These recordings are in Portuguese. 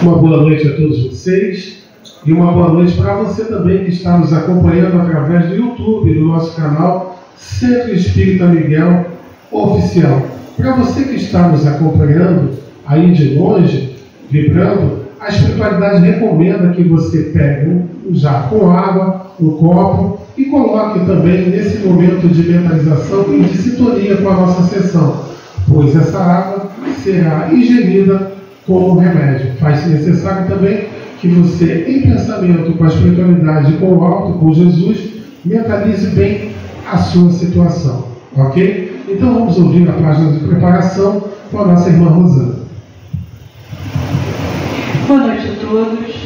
Uma boa noite a todos vocês e uma boa noite para você também que está nos acompanhando através do YouTube, do nosso canal Centro Espírita Miguel Oficial. Para você que está nos acompanhando aí de longe, vibrando, a espiritualidade recomenda que você pegue um jarro com água, um copo e coloque também nesse momento de mentalização e de sintonia com a nossa sessão, pois essa água será ingerida como remédio. Faz-se necessário também que você, em pensamento com a espiritualidade, com o alto, com Jesus, mentalize bem a sua situação, ok? Então vamos ouvir a página de preparação com a nossa irmã Rosana. Boa noite a todos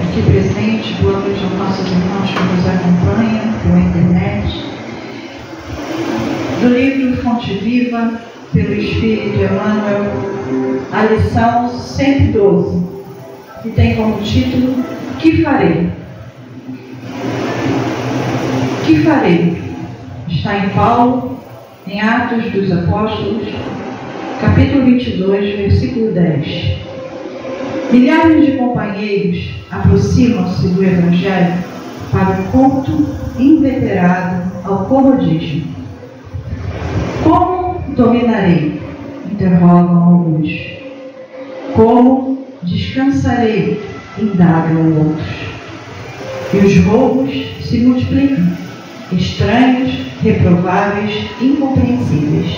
aqui presentes, boa noite aos nossos irmãos que nos acompanham pela internet. Do livro Fonte Viva, pelo Espírito Emmanuel, a lição 112, que tem como título Que farei? Que farei? Está em Paulo, em Atos dos Apóstolos, capítulo 22, versículo 10. Milhares de companheiros aproximam-se do Evangelho para o culto inveterado ao comodismo. Como dominarei? Interrogam alguns. Como descansarei? Indagam outros. E os roubos se multiplicam, estranhos, reprováveis, incompreensíveis.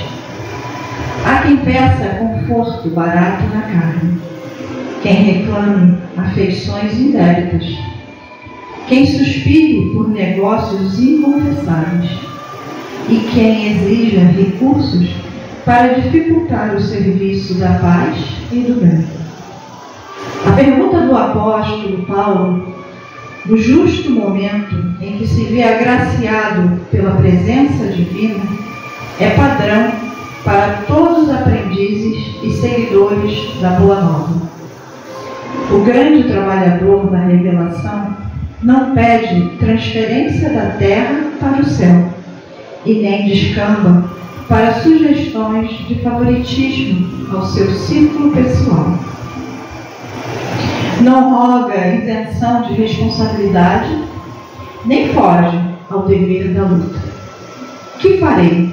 Há quem peça conforto barato na carne, quem reclame afeições indébitas, quem suspire por negócios inconfessáveis e quem exija recursos para dificultar o serviço da paz e do bem. A pergunta do apóstolo Paulo, no justo momento em que se vê agraciado pela presença divina, é padrão para todos os aprendizes e seguidores da Boa Nova. O grande trabalhador da revelação não pede transferência da terra para o céu e nem descamba para sugestões de favoritismo ao seu círculo pessoal. Não roga isenção de responsabilidade, nem foge ao dever da luta. Que farei?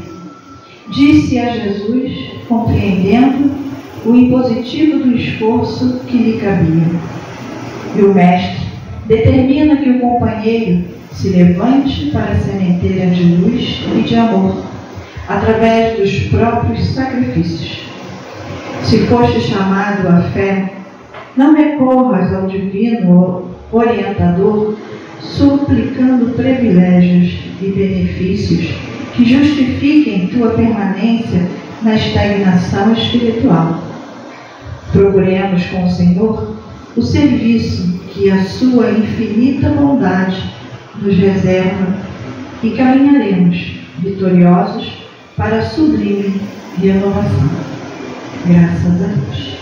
Disse a Jesus, compreendendo o impositivo do esforço que lhe cabia. E o mestre determina que o companheiro se levante para a sementeira de luz e de amor, através dos próprios sacrifícios. Se foste chamado à fé, não recorras ao divino orientador, suplicando privilégios e benefícios que justifiquem tua permanência na estagnação espiritual. Procuremos com o Senhor o serviço que a sua infinita bondade nos reserva e caminharemos vitoriosos para a sublime renovação. Graças a Deus.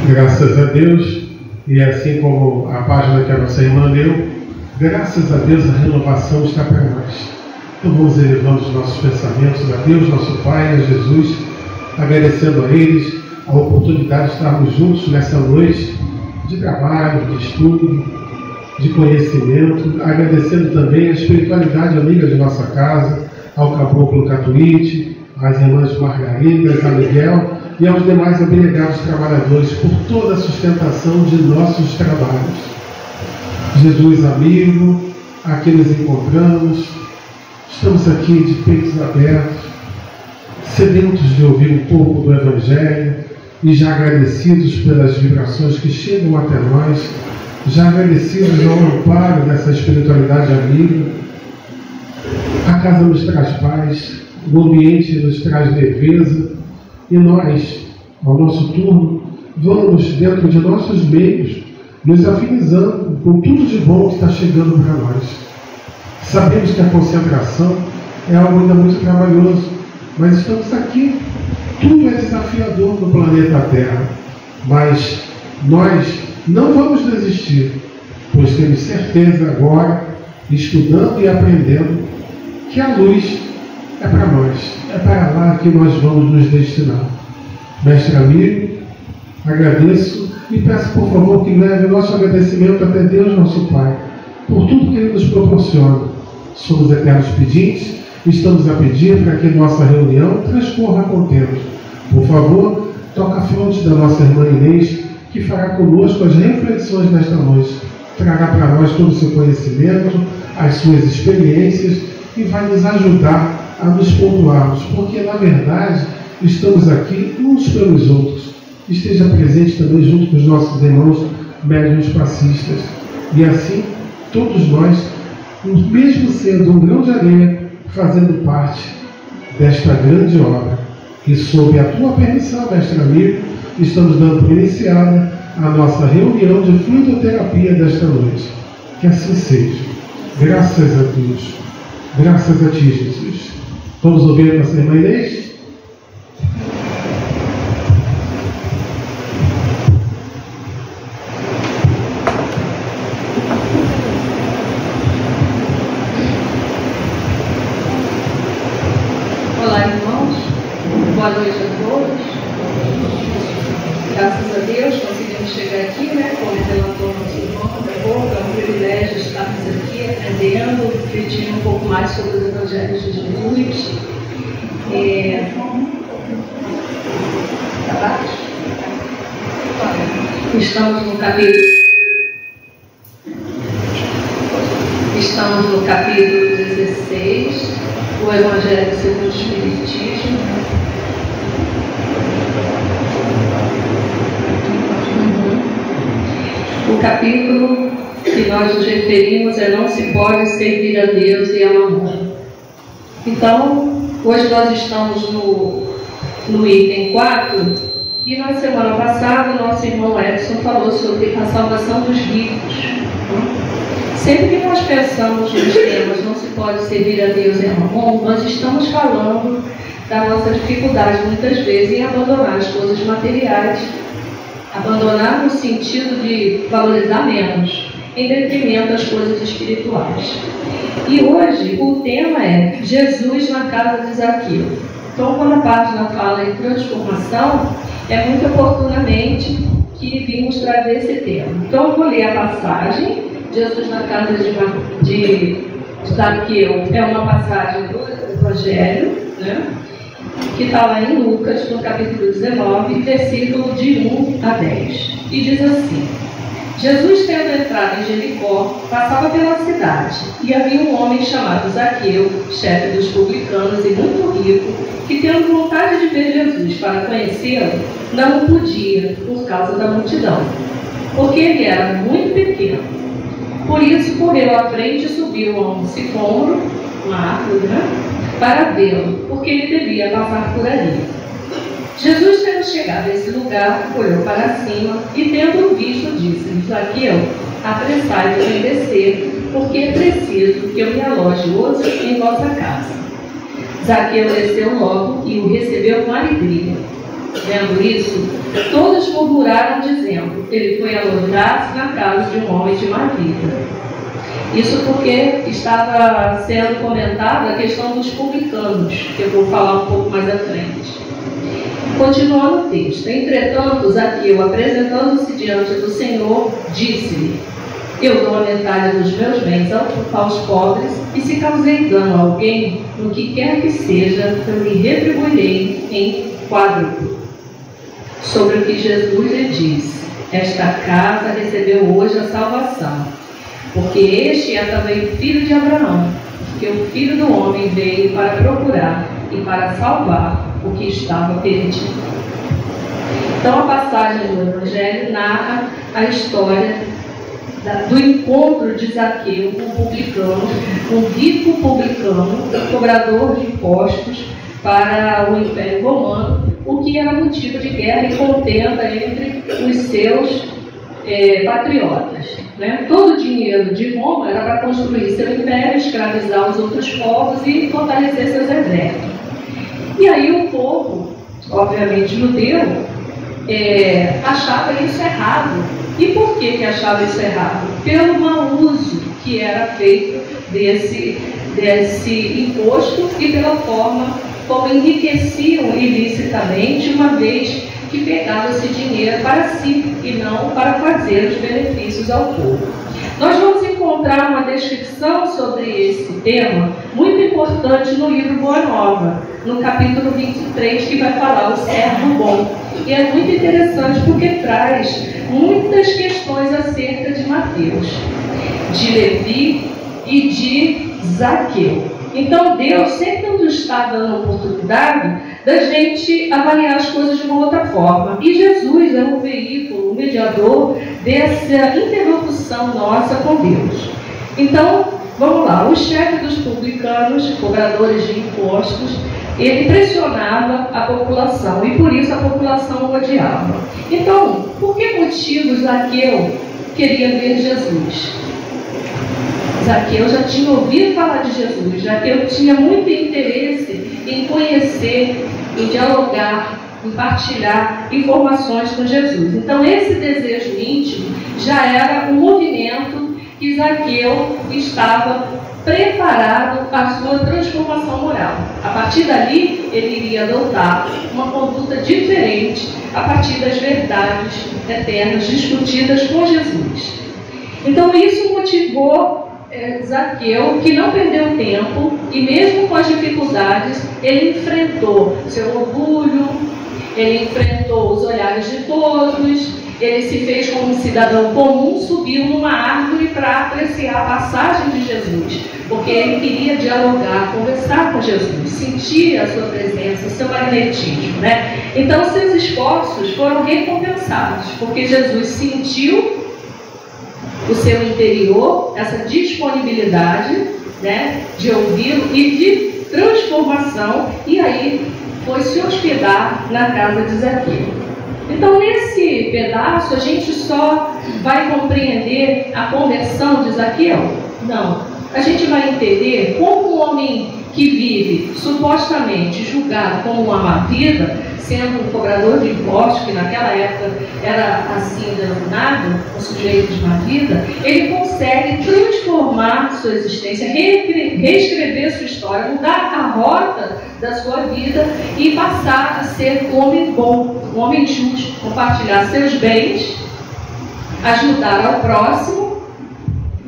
Graças a Deus, e assim como a página que a nossa irmã leu, graças a Deus a renovação está para nós. Então vamos elevando os nossos pensamentos a Deus, nosso Pai, a Jesus, agradecendo a eles a oportunidade de estarmos juntos nessa noite de trabalho, de estudo, de conhecimento, agradecendo também a espiritualidade amiga de nossa casa, ao Caboclo Catuíte, às irmãs Margaridas, a Miguel e aos demais abnegados trabalhadores por toda a sustentação de nossos trabalhos. Jesus amigo, aqui nos encontramos, estamos aqui de peitos abertos, sedentos de ouvir um pouco do Evangelho e já agradecidos pelas vibrações que chegam até nós, já agradecidos ao amparo dessa espiritualidade amiga. A casa nos traz paz, o ambiente nos traz leveza e nós, ao nosso turno, vamos dentro de nossos meios nos afinizando com tudo de bom que está chegando para nós. Sabemos que a concentração é algo ainda muito trabalhoso, mas estamos aqui. Tudo é desafiador no planeta Terra, mas nós não vamos desistir, pois temos certeza agora, estudando e aprendendo, que a luz é para nós, é para lá que nós vamos nos destinar. Mestre amigo, agradeço e peço por favor que leve o nosso agradecimento até Deus, nosso Pai, por tudo que Ele nos proporciona. Somos eternos pedintes e estamos a pedir para que nossa reunião transcorra contente. Por favor, toca a fronte da nossa irmã Inês, que fará conosco as reflexões desta noite. Trará para nós todo o seu conhecimento, as suas experiências e vai nos ajudar a nos pontuarmos, porque na verdade estamos aqui uns pelos outros. Esteja presente também junto com os nossos irmãos médiuns passistas. E assim, todos nós, mesmo sendo um grão de areia, fazendo parte desta grande obra. E sob a tua permissão, mestre amigo, estamos dando por iniciada a nossa reunião de fluidoterapia desta noite. Que assim seja. Graças a Deus. Graças a ti, Jesus. Vamos ouvir a nossa irmã Inês? Olá, irmãos. Boa noite a todos. Graças a Deus conseguimos chegar aqui, como relatou nosso irmão, é um privilégio estarmos aqui aprendendo, refletindo um pouco mais sobre os evangelhos de Jesus. Estamos no capítulo 16, o Evangelho segundo o Espiritismo. O capítulo que nós nos referimos é Não se pode servir a Deus e a Mamon. Então, hoje nós estamos no item 4, e na semana passada o nosso irmão Edson falou sobre a salvação dos ricos. Sempre que nós pensamos nos temas Não se pode servir a Deus e a Mamon, nós estamos falando da nossa dificuldade muitas vezes em abandonar as coisas materiais. Abandonar no sentido de valorizar menos, em detrimento das coisas espirituais. E hoje o tema é Jesus na casa de Zaqueu. Então, quando a página fala em transformação, é muito oportunamente que vimos trazer esse tema. Então, eu vou ler a passagem. Jesus na casa de Zaqueu é uma passagem do Evangelho, que está lá em Lucas, no capítulo 19, versículo de 1 a 10. E diz assim: Jesus, tendo entrado em Jericó, passava pela cidade, e havia um homem chamado Zaqueu, chefe dos publicanos e muito rico, que, tendo vontade de ver Jesus para conhecê-lo, não podia, por causa da multidão, porque ele era muito pequeno. Por isso, correu à frente e subiu a um sicômoro, uma árvore, para vê-lo, porque ele devia passar por ali. Jesus, tendo chegado a esse lugar, olhou para cima e, tendo visto, disse-lhe: Zaqueu, apressai-vos em descer, porque é preciso que eu me aloje hoje em vossa casa. Zaqueu desceu logo e o recebeu com alegria. Vendo isso, todos murmuraram, dizendo: ele foi alojar-se na casa de um homem de má vida. Isso porque estava sendo comentada a questão dos publicanos, que eu vou falar um pouco mais à frente. Continuando o texto: entretanto, Zaqueu, apresentando-se diante do Senhor, disse-lhe: eu dou a metade dos meus bens aos pobres, e se causei dano a alguém, no que quer que seja, eu lhe retribuirei em quádruplo. Sobre o que Jesus lhe disse: esta casa recebeu hoje a salvação, porque este é também filho de Abraão, porque o Filho do Homem veio para procurar e para salvar o que estava perdido. Então, a passagem do Evangelho narra a história do encontro de Zaqueu com um publicano, um rico publicano, cobrador de impostos para o Império Romano, o que era motivo de guerra e contenda entre os seus patriotas. Todo o dinheiro de Roma era para construir seu império, escravizar os outros povos e fortalecer seus exércitos. E aí o povo, obviamente judeu, achava isso errado. E por que achava isso errado? Pelo mau uso que era feito desse imposto e pela forma como enriqueciam ilicitamente, uma vez que pegavam esse dinheiro para si e não para fazer os benefícios ao povo. Nós vamos encontrar uma descrição sobre esse tema muito importante no livro Boa Nova, no capítulo 23, que vai falar o servo bom. E é muito interessante porque traz muitas questões acerca de Mateus, de Levi e de Zaqueu. Então Deus sempre nos está dando a oportunidade da gente avaliar as coisas de uma outra forma. E Jesus é um veículo, um mediador dessa interlocução nossa com Deus. Então, vamos lá. O chefe dos publicanos, cobradores de impostos, ele pressionava a população e por isso a população o odiava. Então, por que motivos Zaqueu queria ver Jesus? Zaqueu já tinha ouvido falar de Jesus, Zaqueu tinha muito interesse em conhecer, em dialogar, em partilhar informações com Jesus. Então esse desejo íntimo já era um movimento que Zaqueu estava preparado à sua transformação moral. A partir dali, ele iria adotar uma conduta diferente a partir das verdades eternas discutidas com Jesus. Então isso motivou Zaqueu, que não perdeu tempo e mesmo com as dificuldades, ele enfrentou seu orgulho, ele enfrentou os olhares de todos, ele se fez como um cidadão comum, subiu numa árvore para apreciar a passagem de Jesus, porque ele queria dialogar, conversar com Jesus, sentir a sua presença, o seu magnetismo, né? Então seus esforços foram recompensados, porque Jesus sentiu o seu interior, essa disponibilidade, né, de ouvi-lo e de transformação, e aí foi se hospedar na casa de Zaqueu. Então, nesse pedaço, a gente só vai compreender a conversão de Zaqueu? Não. A gente vai entender como um homem que vive supostamente julgado como uma má vida, sendo um cobrador de impostos, que naquela época era assim denominado, um sujeito de má vida, ele consegue transformar sua existência, reescrever sua história, mudar a rota da sua vida e passar a ser um homem bom, um homem justo, compartilhar seus bens, ajudar ao próximo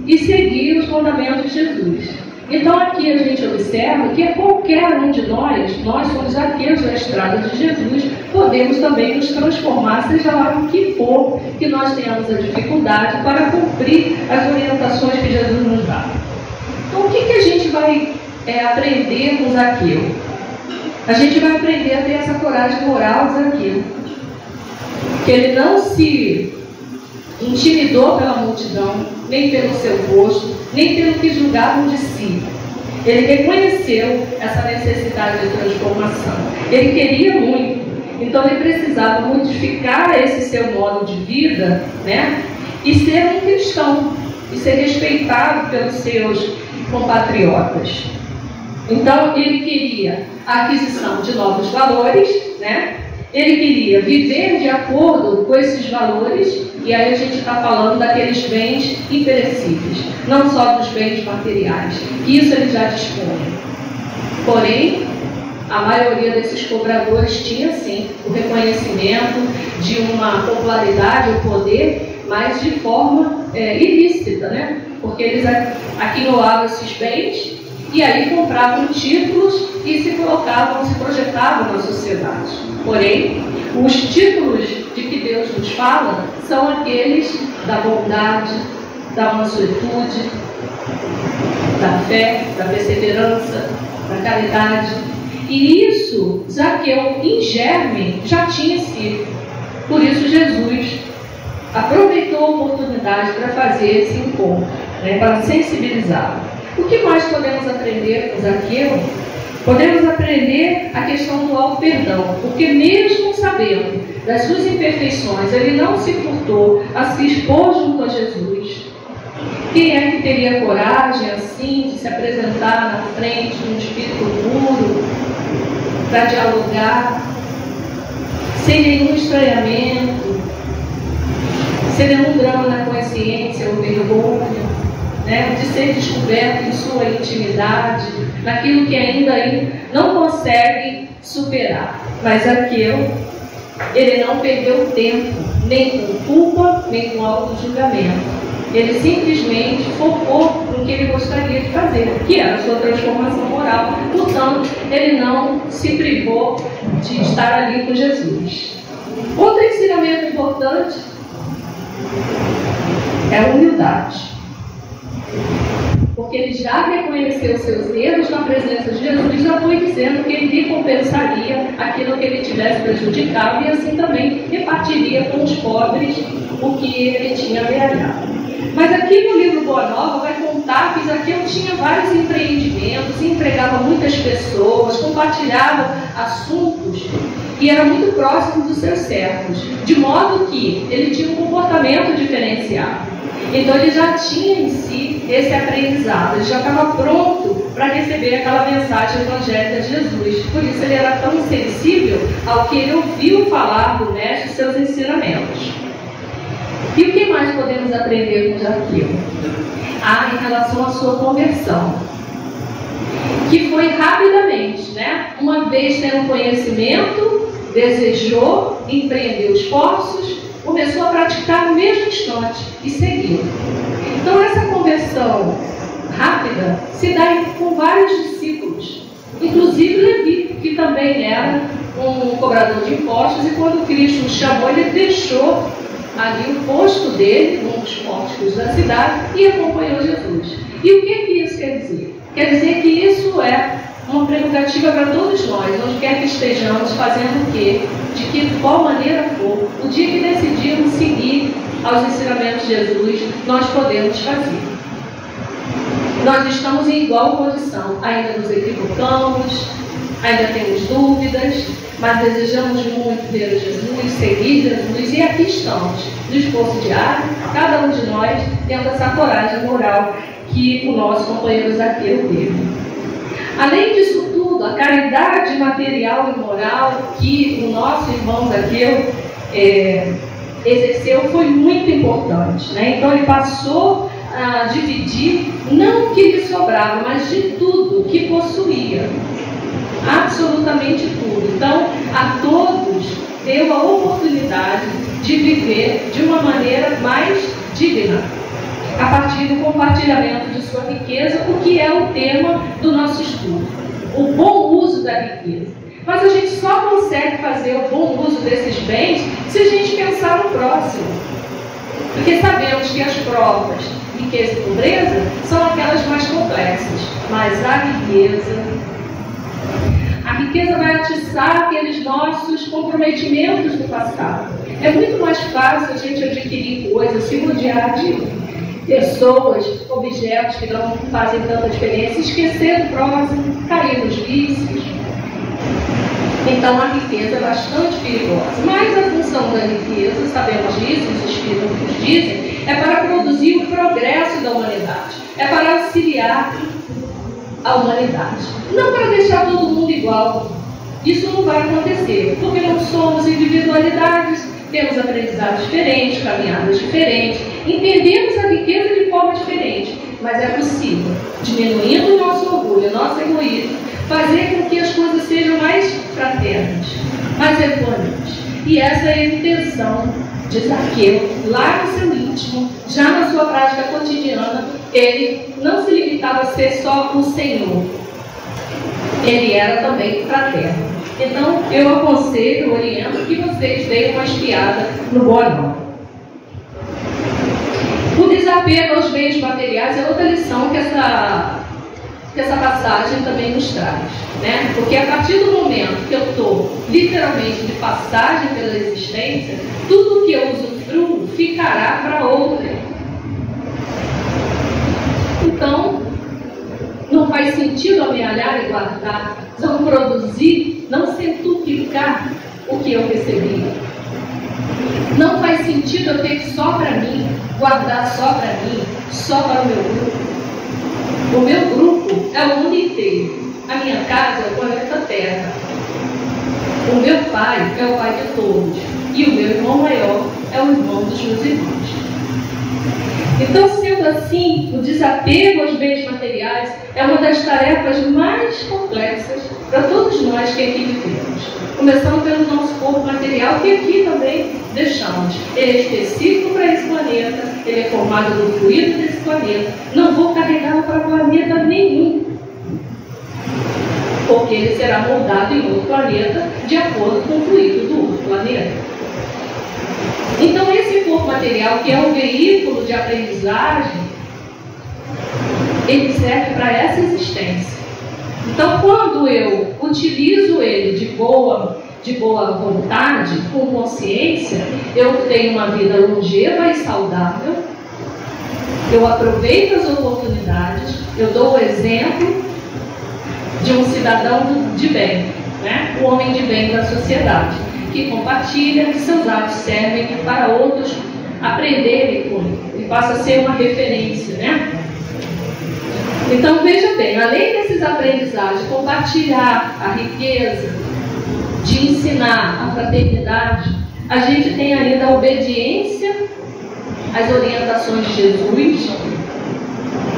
e seguir os mandamentos de Jesus. Então aqui a gente observa que qualquer um de nós somos aqueles da estrada de Jesus, podemos também nos transformar, seja lá o que for que nós tenhamos a dificuldade para cumprir as orientações que Jesus nos dá. Então o que a gente vai aprender com Zaqueu? A gente vai aprender a ter essa coragem moral de Zaqueu, que ele não se intimidou pela multidão, nem pelo seu rosto, nem pelo que julgavam de si. Ele reconheceu essa necessidade de transformação. Ele queria muito, então ele precisava modificar esse seu modo de vida, né? E ser um cristão, e ser respeitado pelos seus compatriotas. Então ele queria a aquisição de novos valores, né? Ele queria viver de acordo com esses valores, e aí a gente está falando daqueles bens imperecíveis, não só dos bens materiais, que isso ele já dispõe. Porém, a maioria desses cobradores tinha sim o reconhecimento de uma popularidade, um poder, mas de forma ilícita, né? Porque eles aquinhoavam esses bens e aí compravam títulos e se colocavam, se projetavam na sociedade. Porém, os títulos de que Deus nos fala são aqueles da bondade, da mansuetude, da fé, da perseverança, da caridade. E isso, Zaqueu, em germe, já tinha sido. Por isso Jesus aproveitou a oportunidade para fazer esse encontro, né, para sensibilizá-lo. O que mais podemos aprender com Zaqueu? Podemos aprender a questão do auto-perdão, porque mesmo sabendo das suas imperfeições, ele não se furtou a se expor junto a Jesus. Quem é que teria coragem assim de se apresentar na frente de um espírito puro para dialogar sem nenhum estranhamento, sem nenhum drama na consciência ou vergonha, né, de ser desculpado descoberto em sua intimidade, naquilo que ainda não consegue superar. Mas Zaqueu, ele não perdeu tempo, nem com culpa, nem com auto-julgamento. Ele simplesmente focou no que ele gostaria de fazer, que era a sua transformação moral. Portanto, ele não se privou de estar ali com Jesus. Outro ensinamento importante é a humildade. Porque ele já reconheceu seus erros na presença de Jesus e já foi dizendo que ele recompensaria aquilo que ele tivesse prejudicado e assim também repartiria com os pobres o que ele tinha ameaçado. Mas aqui no livro Boa Nova vai contar que Zaqueu tinha vários empreendimentos, empregava muitas pessoas, compartilhava assuntos e era muito próximo dos seus servos, de modo que ele tinha um comportamento diferenciado. Então ele já tinha em si esse aprendizado, ele já estava pronto para receber aquela mensagem evangélica de Jesus. Por isso ele era tão sensível ao que ele ouviu falar do Mestre e seus ensinamentos. E o que mais podemos aprender com Zaqueu? Em relação à sua conversão, que foi rapidamente, uma vez tendo conhecimento, desejou, empreendeu esforços, começou a praticar no mesmo instante e seguiu. Então essa conversão rápida se dá com vários discípulos, inclusive Levi, que também era um cobrador de impostos, e quando Cristo o chamou, ele deixou ali o posto dele, um dos pórticos da cidade, e acompanhou Jesus. E o que isso quer dizer? Quer dizer que isso é uma prerrogativa para todos nós, onde quer que estejamos, fazendo o quê? De que qual maneira for, o dia que decidirmos seguir aos ensinamentos de Jesus, nós podemos fazer. Nós estamos em igual condição, ainda nos equivocamos, ainda temos dúvidas, mas desejamos muito ver Jesus, seguir Jesus, e aqui estamos, no esforço diário, cada um de nós tendo essa coragem moral que o nosso companheiro Zaqueu teve. Além disso tudo, a caridade material e moral que o nosso irmão Zaqueu exerceu foi muito importante, Então ele passou a dividir, não o que lhe sobrava, mas de tudo que possuía. Absolutamente tudo. Então, a todos deu a oportunidade de viver de uma maneira mais digna, a partir do compartilhamento de sua riqueza, o que é o tema do nosso estudo, o bom uso da riqueza. Mas a gente só consegue fazer o bom uso desses bens se a gente pensar no próximo, porque sabemos que as provas, riqueza e pobreza, são aquelas mais complexas, mas a riqueza vai atiçar aqueles nossos comprometimentos do passado. É muito mais fácil a gente adquirir coisas, se rodear de pessoas, objetos que não fazem tanta diferença, esquecer do próximo, cair nos vícios. Então a riqueza é bastante perigosa. Mas a função da riqueza, sabemos disso, os espíritos dizem, é para produzir o progresso da humanidade, é para auxiliar a humanidade, não para deixar todo mundo igual. Isso não vai acontecer, porque não somos individualidades, temos aprendizados diferentes, caminhadas diferentes, entendemos a riqueza de forma diferente, mas é possível, diminuindo o nosso orgulho, o nosso egoísmo, fazer com que as coisas sejam mais fraternas, mais equânimes. E essa é a intenção de Zaqueu, lá no seu íntimo, já na sua prática cotidiana. Ele não se limitava a ser só o Senhor, ele era também fraterno. Então eu aconselho, oriento que vocês deem uma espiada no Boa Nova. O desapego aos bens materiais é outra lição que essa passagem também nos traz, Porque a partir do momento que eu estou literalmente de passagem pela existência, tudo que eu usufruo ficará para outra. Então, não faz sentido amealhar e guardar, não produzir, não centuplicar o que eu recebi. Não faz sentido eu ter só para mim, guardar só para mim, só para o meu grupo. O meu grupo é o mundo inteiro. A minha casa é o planeta Terra. O meu pai é o pai de todos. E o meu irmão maior é o irmão dos meus irmãos. Então, sendo assim, o desapego aos bens materiais é uma das tarefas mais complexas para todos nós que aqui vivemos. Começando pelo nosso corpo material, que aqui também deixamos. Ele é específico para esse planeta, ele é formado do fluido desse planeta. Não vou carregá-lo para planeta nenhum, porque ele será moldado em outro planeta de acordo com o fluido do outro planeta. Então, esse corpo material, que é um veículo de aprendizagem, ele serve para essa existência. Então, quando eu utilizo ele de boa vontade, com consciência, eu tenho uma vida longeva e saudável, eu aproveito as oportunidades, eu dou o exemplo de um cidadão de bem, né? O homem de bem da sociedade, que compartilha, que seus atos servem para outros aprenderem com ele, e passa a ser uma referência, né? Então, veja bem, além desses aprendizados, de compartilhar a riqueza, de ensinar a fraternidade, a gente tem ainda a obediência às orientações de Jesus.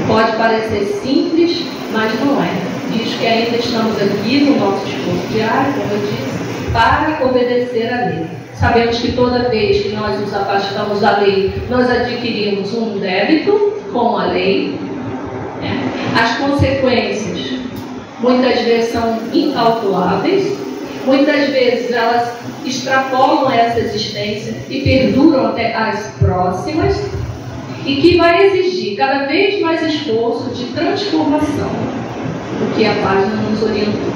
Pode parecer simples, mas não é. Diz que ainda estamos aqui no nosso esforço diário, como eu disse, para obedecer à lei. Sabemos que toda vez que nós nos afastamos da lei, nós adquirimos um débito com a lei. As consequências muitas vezes são incalculáveis, muitas vezes elas extrapolam essa existência e perduram até as próximas, e que vai exigir cada vez mais esforço de transformação, o que a página nos orientou.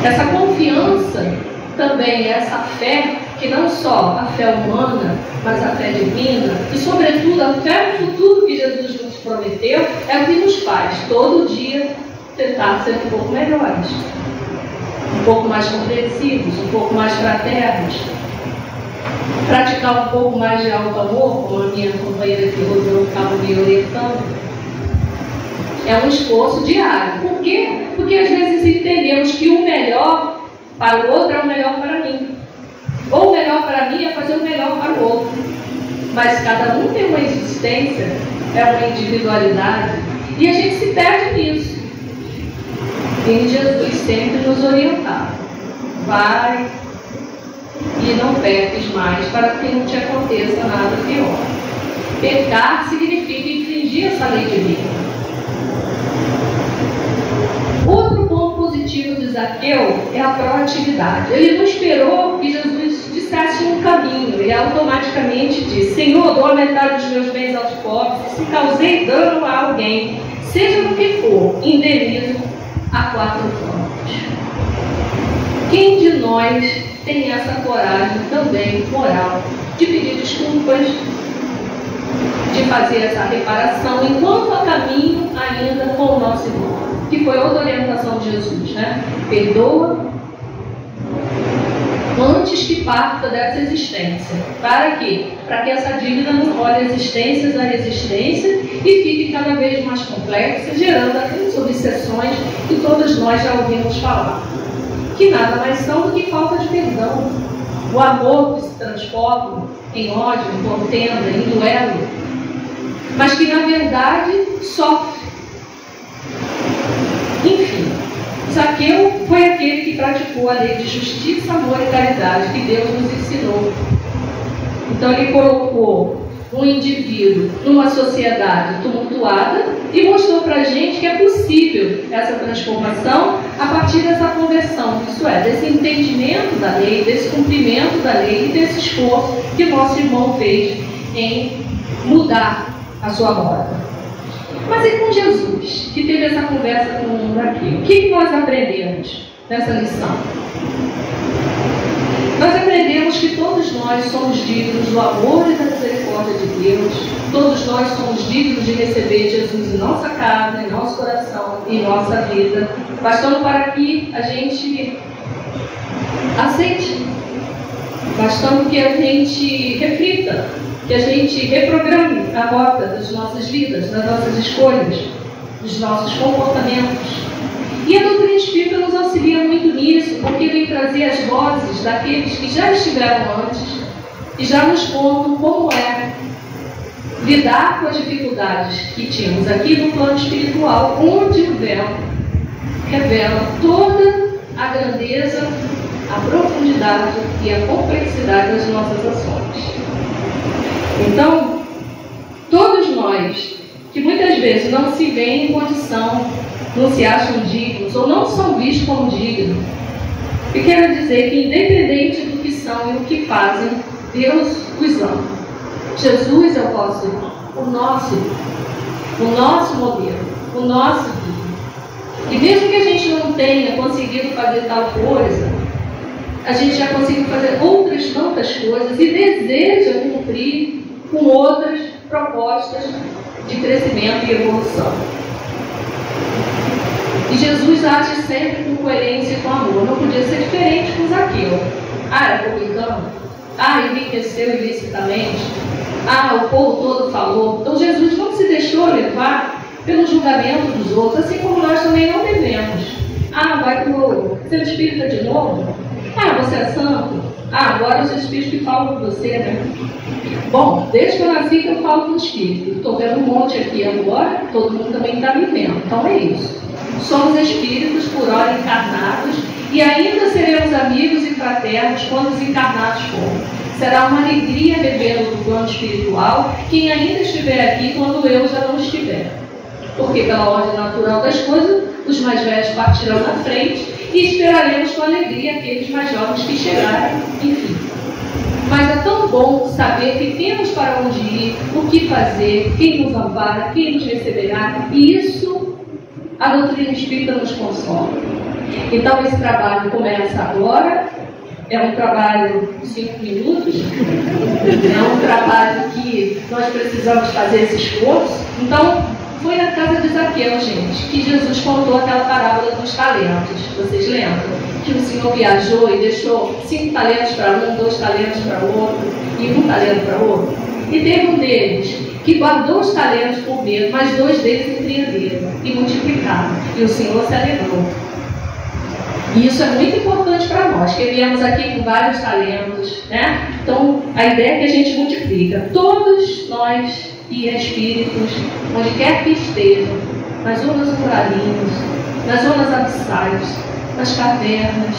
Essa confiança também, essa fé, que não só a fé humana, mas a fé divina, e sobretudo a fé no futuro que Jesus nos prometeu, é o que nos faz todo dia tentar ser um pouco melhores, um pouco mais compreensivos, um pouco mais fraternos, praticar um pouco mais de auto-amor, como a minha companheira aqui, Rosana, estava me orientando. É um esforço diário. Por quê? Porque às vezes entendemos que o melhor para o outro é o melhor para mim. Ou o melhor para mim é fazer o melhor para o outro. Mas cada um tem uma existência, é uma individualidade, e a gente se perde nisso. E Jesus sempre nos orientava: vai e não peques mais, para que não te aconteça nada pior. Pecar significa infringir essa lei divina. Outro ponto positivo de Zaqueu é a proatividade. Ele não esperou que Jesus dissesse um caminho, ele automaticamente disse: Senhor, dou a metade dos meus bens aos pobres, se causei dano a alguém, seja no que for, indenizo a 4 pontos. Quem de nós tem essa coragem também moral de pedir desculpas, de fazer essa reparação enquanto a caminho ainda com o nosso irmão? Que foi outra orientação de Jesus, né? Perdoa antes que parta dessa existência. Para quê? Para que essa dívida não role existências a existência e fique cada vez mais complexa, gerando aquelas obsessões que todos nós já ouvimos falar, que nada mais são do que falta de perdão. O amor que se transforma em ódio, em contenda, em duelo, mas que na verdade sofre. Enfim, Zaqueu foi aquele que praticou a lei de justiça, amor e caridade que Deus nos ensinou. Então ele colocou um indivíduo numa sociedade tumultuada e mostrou para a gente que é possível essa transformação a partir dessa conversão, isso é, desse entendimento da lei, desse cumprimento da lei e desse esforço que o nosso irmão fez em mudar a sua rota. Mas e com Jesus, que teve essa conversa com o mundo aqui? O que nós aprendemos nessa lição? Nós aprendemos que todos nós somos dignos do amor e da misericórdia de Deus. Todos nós somos dignos de receber Jesus em nossa casa, em nosso coração, em nossa vida, bastando para que a gente aceite, bastando que a gente reflita, que a gente reprograme a rota das nossas vidas, das nossas escolhas, dos nossos comportamentos. E a doutrina espírita nos auxilia muito nisso, porque vem trazer as vozes daqueles que já estiveram antes e já nos contam como é lidar com as dificuldades que tínhamos aqui no plano espiritual, onde o véu revela toda a grandeza, a profundidade e a complexidade das nossas ações. Então, todos nós que muitas vezes não se veem em condição, não se acham dignos ou não são vistos como dignos, eu quero dizer que independente do que são e o que fazem, Deus os ama. Jesus é o vosso irmão, o nosso modelo, o nosso guia. E mesmo que a gente não tenha conseguido fazer tal coisa, a gente já conseguiu fazer outras tantas coisas e deseja cumprir com outras propostas de crescimento e evolução. E Jesus age sempre com coerência e com amor. Não podia ser diferente com Zaqueu. Era publicano. Enriqueceu ilicitamente. O povo todo falou. Então Jesus não se deixou levar pelo julgamento dos outros, assim como nós também não devemos. Vai pro seu espírita de novo? Você é santo? Agora os espíritos que falam com você, né? Bom, desde que eu nasci que eu falo com o espírito. Estou vendo um monte aqui agora, todo mundo também está me vendo. Então é isso. Somos espíritos por hora encarnados e ainda seremos amigos e fraternos quando os encarnados forem. Será uma alegria revê-lo no plano espiritual quem ainda estiver aqui quando eu já não estiver. Porque pela ordem natural das coisas, os mais velhos partirão na frente e esperaremos com alegria aqueles mais jovens que chegarem, enfim. Mas é tão bom saber que temos para onde ir, o que fazer, quem nos ampara, quem nos receberá, e isso a doutrina espírita nos consola. Então esse trabalho começa agora, é um trabalho de 5 minutos, é um trabalho que nós precisamos fazer esse esforço. Então, foi na casa de Zaqueu, gente, que Jesus contou aquela parábola dos talentos. Vocês lembram? Que o Senhor viajou e deixou 5 talentos para um, 2 talentos para o outro e 1 talento para o outro. E teve um deles que guardou os talentos por medo, mas 2 deles empreenderam e multiplicaram. E o Senhor se alegrou. E isso é muito importante para nós, que viemos aqui com vários talentos, né? Então, a ideia é que a gente multiplica. Todos nós e espíritos, onde quer que estejam, nas zonas ruralinhas, nas zonas abissais, nas cavernas,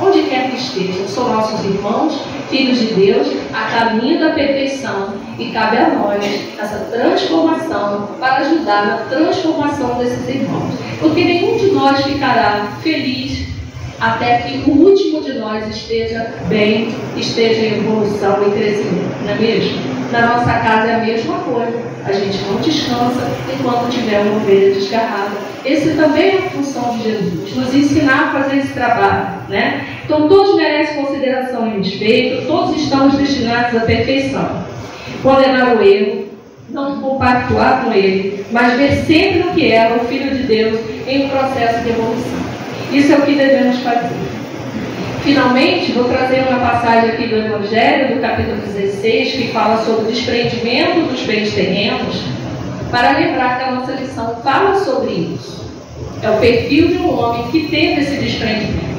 onde quer que estejam, são nossos irmãos, filhos de Deus, a caminho da perfeição, e cabe a nós essa transformação para ajudar na transformação desses irmãos. Porque nenhum de nós ficará feliz até que o último de nós esteja bem, esteja em evolução e crescimento, não é mesmo? Na nossa casa é a mesma coisa. A gente não descansa enquanto tiver uma ovelha desgarrada. Esse também é a função de Jesus, nos ensinar a fazer esse trabalho, né? Então todos merecem consideração e respeito, todos estamos destinados à perfeição. Condenar o erro, não compactuar com ele, mas ver sempre o que é o Filho de Deus em um processo de evolução. Isso é o que devemos fazer. Finalmente, vou trazer uma passagem aqui do Evangelho, do capítulo 16, que fala sobre o desprendimento dos bens terrenos, para lembrar que a nossa lição fala sobre isso. É o perfil de um homem que teve esse desprendimento.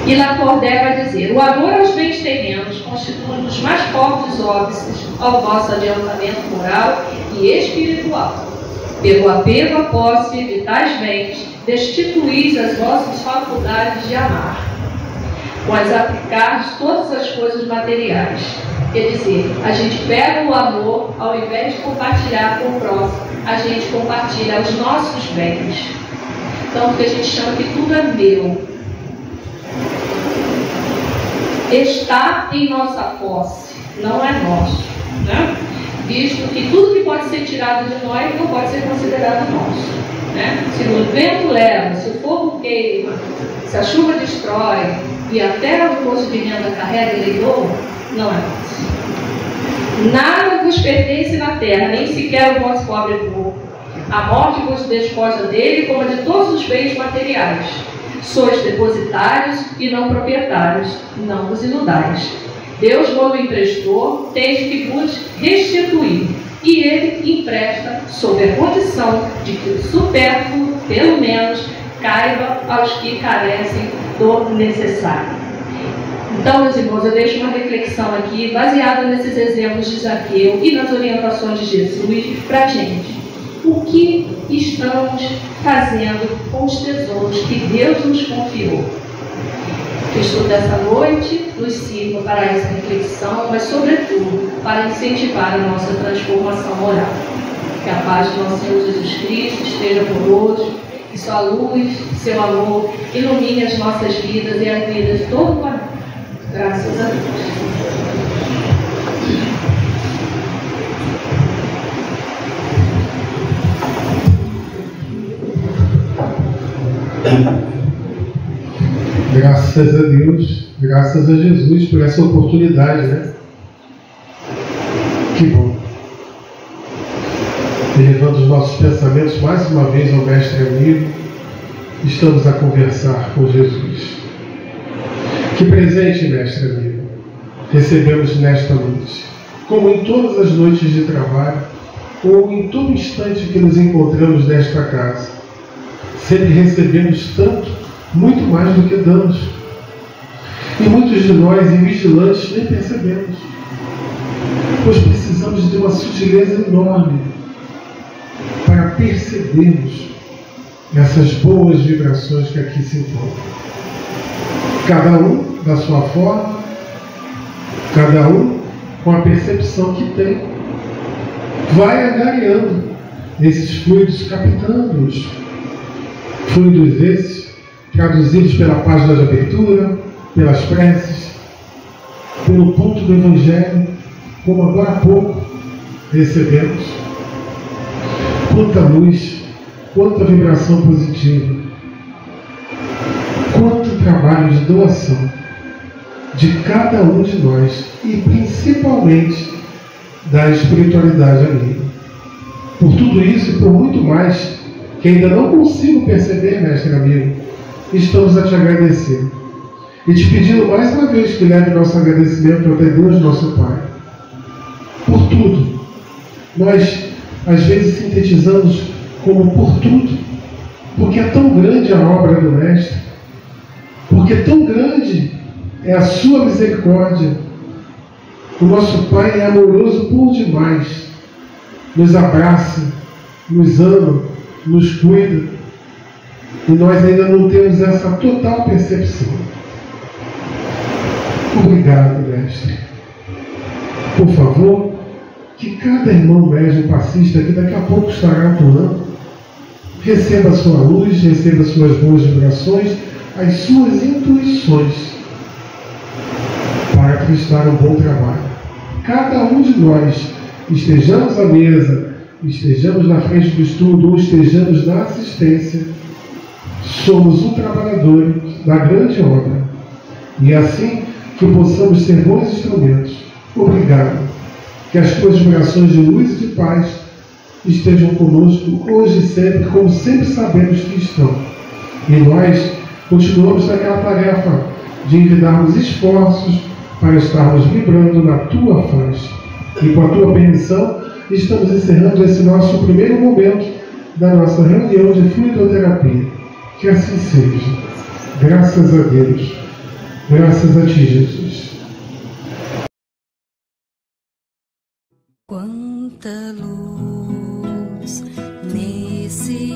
E Lacordaire vai dizer: o amor aos bens terrenos constitui um dos mais fortes óbices ao vosso adiantamento moral e espiritual. Pelo apego à posse de tais bens, destituís as vossas faculdades de amar, mas aplicardes todas as coisas materiais. Quer dizer, a gente pega o amor, ao invés de compartilhar com o próximo, a gente compartilha os nossos bens. Então, o que a gente chama que tudo é meu. Está em nossa posse, não é nosso, né? Visto que tudo que pode ser tirado de nós não pode ser considerado nosso, né? Se o vento leva, se o fogo queima, se a chuva destrói e até o imposto de renda carrega e levou, não é nosso. Nada vos pertence na terra, nem sequer o vosso pobre corpo. A morte vos despoja dele, como de todos os bens materiais. Sois depositários e não proprietários, não vos iludais. Deus vos emprestou, tens que vos restituir. E ele empresta sob a condição de que o supérfluo, pelo menos, caiba aos que carecem do necessário. Então, meus irmãos, eu deixo uma reflexão aqui, baseada nesses exemplos de Zaqueu e nas orientações de Jesus para a gente. O que estamos fazendo com os tesouros que Deus nos confiou? O estudo dessa noite nos sirva para essa reflexão, mas, sobretudo, para incentivar a nossa transformação moral. Que a paz do nosso Senhor Jesus Cristo esteja conosco, que sua luz, seu amor, ilumine as nossas vidas e as vidas de todo o planeta. Graças a Deus. Graças a Deus, graças a Jesus por essa oportunidade, né? Que bom. Elevando os nossos pensamentos mais uma vez ao Mestre amigo, estamos a conversar com Jesus. Que presente, Mestre amigo, recebemos nesta noite, como em todas as noites de trabalho, ou em todo instante que nos encontramos nesta casa. Sempre recebemos tanto, muito mais do que damos. E muitos de nós, invigilantes, nem percebemos, pois precisamos de uma sutileza enorme para percebermos essas boas vibrações que aqui se encontram. Cada um da sua forma, cada um com a percepção que tem, vai angariando esses fluidos, captando-os. Fluidos esses traduzidos pela página de abertura, pelas preces, pelo ponto do Evangelho, como agora há pouco recebemos. Quanta luz, quanta vibração positiva, quanto trabalho de doação de cada um de nós e principalmente da espiritualidade amiga. Por tudo isso e por muito mais que ainda não consigo perceber, Mestre amigo, estamos a te agradecer e te pedindo mais uma vez que leve nosso agradecimento até Deus, nosso Pai, por tudo. Nós às vezes sintetizamos como por tudo, porque é tão grande a obra do Mestre, porque tão grande é a sua misericórdia. O nosso Pai é amoroso por demais, nos abraça, nos ama, nos cuida, e nós ainda não temos essa total percepção. Obrigado, Mestre. Por favor, que cada irmão médium passista que daqui a pouco estará atuando, receba a sua luz, receba as suas boas vibrações, as suas intuições, para prestar um bom trabalho. Cada um de nós, estejamos à mesa, estejamos na frente do estudo ou estejamos na assistência, somos um trabalhador da grande obra. E assim que possamos ser bons instrumentos. Obrigado. Que as tuas vibrações de luz e de paz estejam conosco hoje e sempre, como sempre sabemos que estão. E nós continuamos naquela tarefa de envidarmos esforços para estarmos vibrando na tua face. E com a tua permissão, estamos encerrando esse nosso primeiro momento da nossa reunião de fluidoterapia. Que assim seja. Graças a Deus. Graças a ti, Jesus. Quanta luz nesse